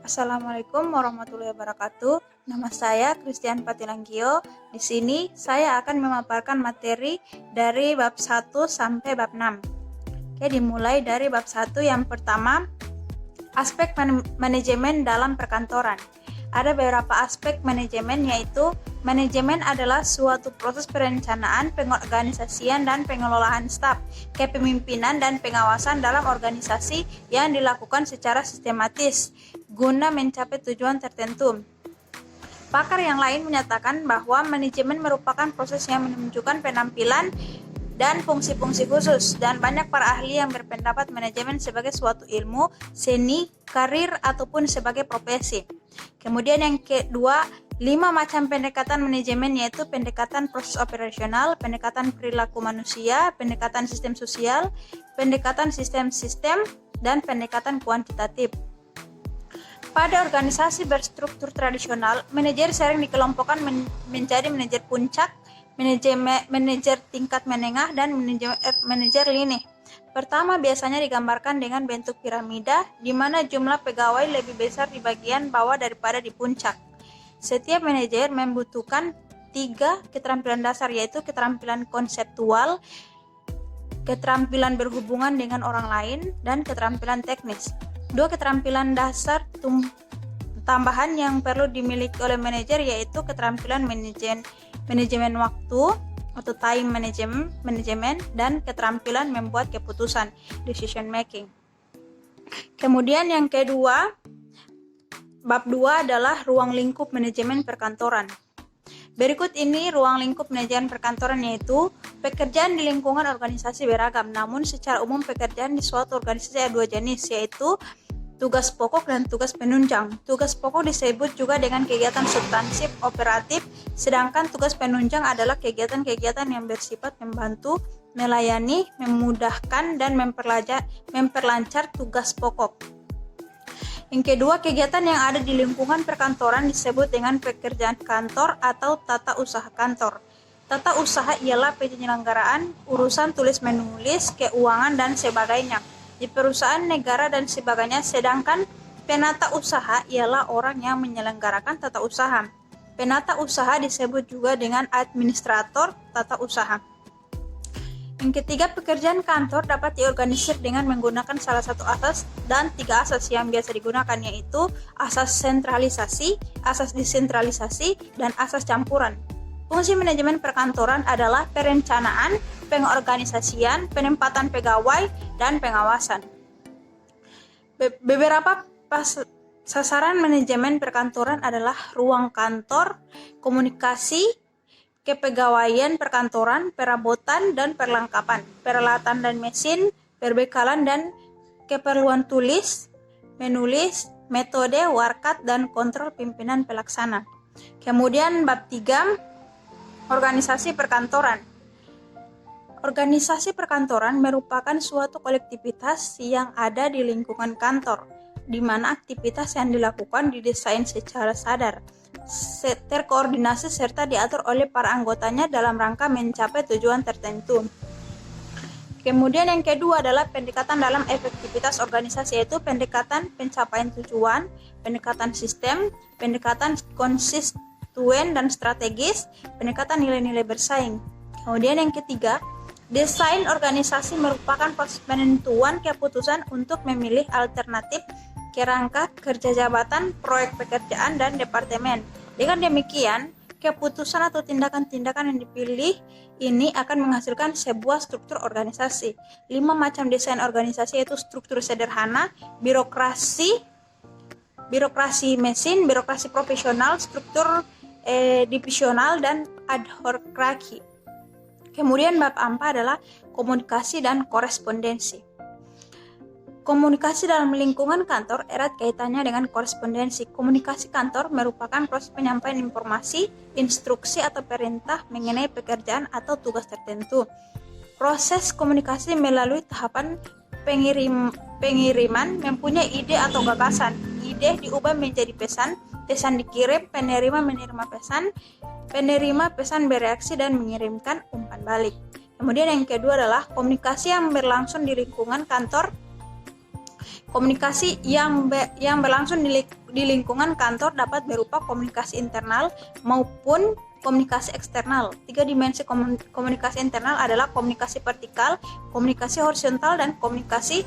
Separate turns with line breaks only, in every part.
Assalamualaikum warahmatullahi wabarakatuh. Nama saya Christian Patilanggio. Di sini saya akan memaparkan materi dari bab 1 sampai bab 6. Oke, dimulai dari bab 1 yang pertama, aspek manajemen dalam perkantoran. Ada beberapa aspek manajemen, yaitu manajemen adalah suatu proses perencanaan, pengorganisasian, dan pengelolaan staf, kepemimpinan dan pengawasan dalam organisasi yang dilakukan secara sistematis guna mencapai tujuan tertentu. Pakar yang lain menyatakan bahwa manajemen merupakan proses yang menunjukkan penampilan dan fungsi-fungsi khusus, dan banyak para ahli yang berpendapat manajemen sebagai suatu ilmu, seni, karir, ataupun sebagai profesi. Kemudian yang kedua, 5 macam pendekatan manajemen, yaitu pendekatan proses operasional, pendekatan perilaku manusia, pendekatan sistem sosial, pendekatan sistem-sistem, dan pendekatan kuantitatif. Pada organisasi berstruktur tradisional, manajer sering dikelompokkan menjadi manajer puncak, manajer tingkat menengah, dan manajer lini. Pertama biasanya digambarkan dengan bentuk piramida, di mana jumlah pegawai lebih besar di bagian bawah daripada di puncak. Setiap manajer membutuhkan 3 keterampilan dasar, yaitu keterampilan konseptual, keterampilan berhubungan dengan orang lain, dan keterampilan teknis. 2 keterampilan dasar tambahan yang perlu dimiliki oleh manajer, yaitu keterampilan manajemen waktu atau time management, dan keterampilan membuat keputusan, decision making. Kemudian yang kedua, bab 2 adalah ruang lingkup manajemen perkantoran. Berikut ini ruang lingkup manajemen perkantoran, yaitu pekerjaan di lingkungan organisasi beragam, namun secara umum pekerjaan di suatu organisasi ada 2 jenis, yaitu tugas pokok dan tugas penunjang. Tugas pokok disebut juga dengan kegiatan substansif operatif, sedangkan tugas penunjang adalah kegiatan-kegiatan yang bersifat membantu, melayani, memudahkan, dan memperlancar tugas pokok. Yang kedua, kegiatan yang ada di lingkungan perkantoran disebut dengan pekerjaan kantor atau tata usaha kantor. Tata usaha ialah penyelenggaraan urusan tulis-menulis, keuangan, dan sebagainya di perusahaan negara dan sebagainya, sedangkan penata usaha ialah orang yang menyelenggarakan tata usaha. Penata usaha disebut juga dengan administrator tata usaha. Yang ketiga, pekerjaan kantor dapat diorganisir dengan menggunakan salah satu asas dan 3 asas yang biasa digunakan, yaitu asas sentralisasi, asas desentralisasi, dan asas campuran. Fungsi manajemen perkantoran adalah perencanaan, pengorganisasian, penempatan pegawai, dan pengawasan. Beberapa sasaran manajemen perkantoran adalah ruang kantor, komunikasi, kepegawaian perkantoran, perabotan dan perlengkapan, peralatan dan mesin, perbekalan dan keperluan tulis, menulis, metode, warkat, dan kontrol pimpinan pelaksana. Kemudian bab 3, organisasi perkantoran. Organisasi perkantoran merupakan suatu kolektivitas yang ada di lingkungan kantor, di mana aktivitas yang dilakukan didesain secara sadar, terkoordinasi serta diatur oleh para anggotanya dalam rangka mencapai tujuan tertentu. Kemudian yang kedua adalah pendekatan dalam efektivitas organisasi, yaitu pendekatan pencapaian tujuan, pendekatan sistem, pendekatan konstituen dan strategis, pendekatan nilai-nilai bersaing. Kemudian yang ketiga, desain organisasi merupakan proses penentuan keputusan untuk memilih alternatif kerangka kerja jabatan, proyek pekerjaan, dan departemen. Dengan demikian, keputusan atau tindakan-tindakan yang dipilih ini akan menghasilkan sebuah struktur organisasi. 5 macam desain organisasi, yaitu struktur sederhana, birokrasi mesin, birokrasi profesional, struktur divisional, dan adhokraki. Kemudian bab 4 adalah komunikasi dan korespondensi. Komunikasi dalam lingkungan kantor erat kaitannya dengan korespondensi. Komunikasi kantor merupakan proses penyampaian informasi, instruksi, atau perintah mengenai pekerjaan atau tugas tertentu. Proses komunikasi melalui tahapan pengiriman mempunyai ide atau gagasan. Ide diubah menjadi pesan, pesan dikirim, penerima menerima pesan, penerima pesan bereaksi dan mengirimkan umpan balik. Kemudian yang kedua adalah komunikasi yang berlangsung di lingkungan kantor Komunikasi yang berlangsung di lingkungan kantor dapat berupa komunikasi internal maupun komunikasi eksternal. 3 dimensi komunikasi internal adalah komunikasi vertikal, komunikasi horizontal, dan komunikasi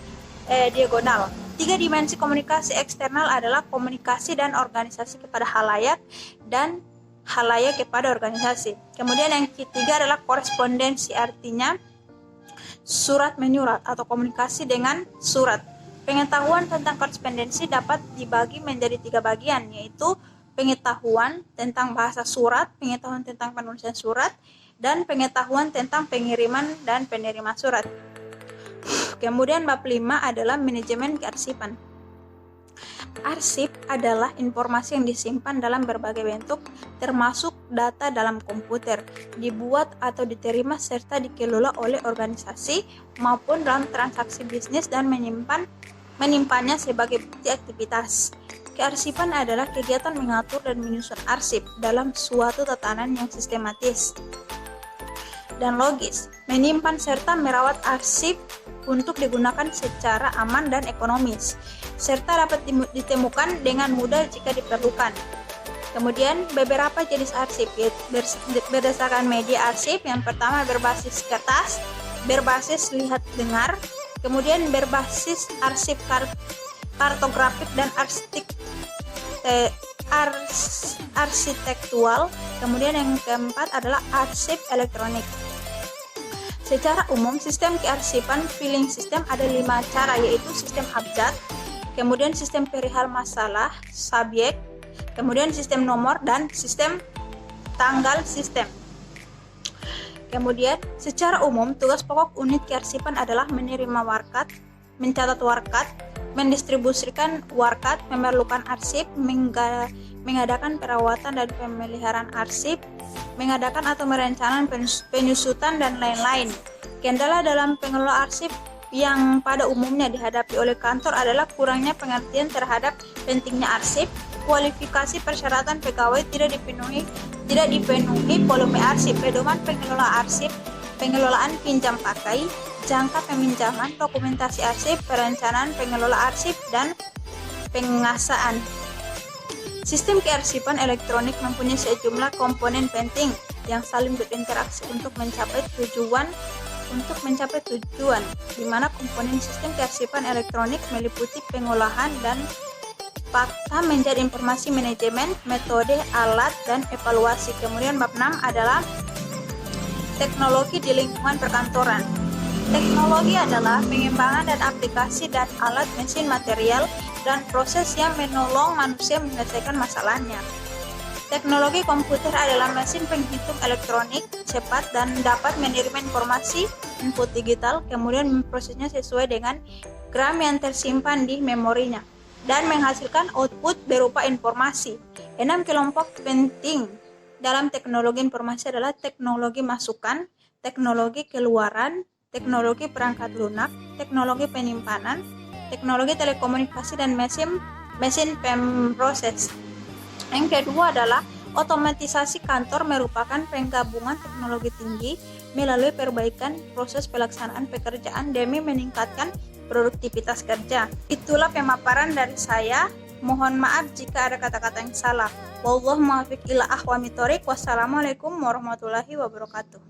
diagonal. 3 dimensi komunikasi eksternal adalah komunikasi dan organisasi kepada halayak dan halayak kepada organisasi. Kemudian yang ketiga adalah korespondensi, artinya surat menyurat atau komunikasi dengan surat. Pengetahuan tentang korespondensi dapat dibagi menjadi 3 bagian, yaitu pengetahuan tentang bahasa surat, pengetahuan tentang penulisan surat, dan pengetahuan tentang pengiriman dan penerimaan surat. Kemudian bab 5 adalah manajemen kearsipan. Arsip adalah informasi yang disimpan dalam berbagai bentuk, termasuk data dalam komputer, dibuat atau diterima serta dikelola oleh organisasi maupun dalam transaksi bisnis dan menyimpannya sebagai bukti aktivitas. Kearsipan adalah kegiatan mengatur dan menyusun arsip dalam suatu tatanan yang sistematis dan logis, menyimpan serta merawat arsip untuk digunakan secara aman dan ekonomis, serta dapat ditemukan dengan mudah jika diperlukan. Kemudian beberapa jenis arsip berdasarkan media arsip. Yang pertama berbasis kertas, berbasis lihat dengar, kemudian berbasis arsip kartografik dan arsitektural. Kemudian yang keempat adalah arsip elektronik. Secara umum, sistem kearsipan filing system ada 5 cara, yaitu sistem abjad, kemudian sistem perihal masalah, subjek, kemudian sistem nomor, dan sistem tanggal sistem. Kemudian, secara umum, tugas pokok unit kearsipan adalah menerima warkat, mencatat warkat, mendistribusikan warkat, memerlukan arsip, mengadakan perawatan dan pemeliharaan arsip, mengadakan atau merencanakan penyusutan, dan lain-lain. Kendala dalam pengelola arsip yang pada umumnya dihadapi oleh kantor adalah kurangnya pengertian terhadap pentingnya arsip, kualifikasi persyaratan pegawai tidak dipenuhi volume arsip, pedoman pengelola arsip, pengelolaan pinjam pakai, jangka peminjaman, dokumentasi arsip, perencanaan pengelola arsip, dan pengasaan. Sistem kearsipan elektronik mempunyai sejumlah komponen penting yang saling berinteraksi untuk mencapai tujuan, di mana komponen sistem kearsipan elektronik meliputi pengolahan dan fakta menjadi informasi manajemen, metode, alat, dan evaluasi. Kemudian bab 6 adalah teknologi di lingkungan perkantoran. Teknologi adalah pengembangan dan aplikasi dan alat, mesin, material, dan proses yang menolong manusia menyelesaikan masalahnya. Teknologi komputer adalah mesin penghitung elektronik cepat dan dapat menerima informasi input digital, kemudian memprosesnya sesuai dengan gram yang tersimpan di memorinya, dan menghasilkan output berupa informasi. 6 kelompok penting dalam teknologi informasi adalah teknologi masukan, teknologi keluaran, teknologi perangkat lunak, teknologi penyimpanan, teknologi telekomunikasi, dan mesin pemproses. Yang kedua adalah otomatisasi kantor, merupakan penggabungan teknologi tinggi melalui perbaikan proses pelaksanaan pekerjaan demi meningkatkan produktivitas kerja. Itulah pemaparan dari saya. Mohon maaf jika ada kata-kata yang salah. Wallahu muwaffiq ila aqwamit thoriq. Wassalamualaikum warahmatullahi wabarakatuh.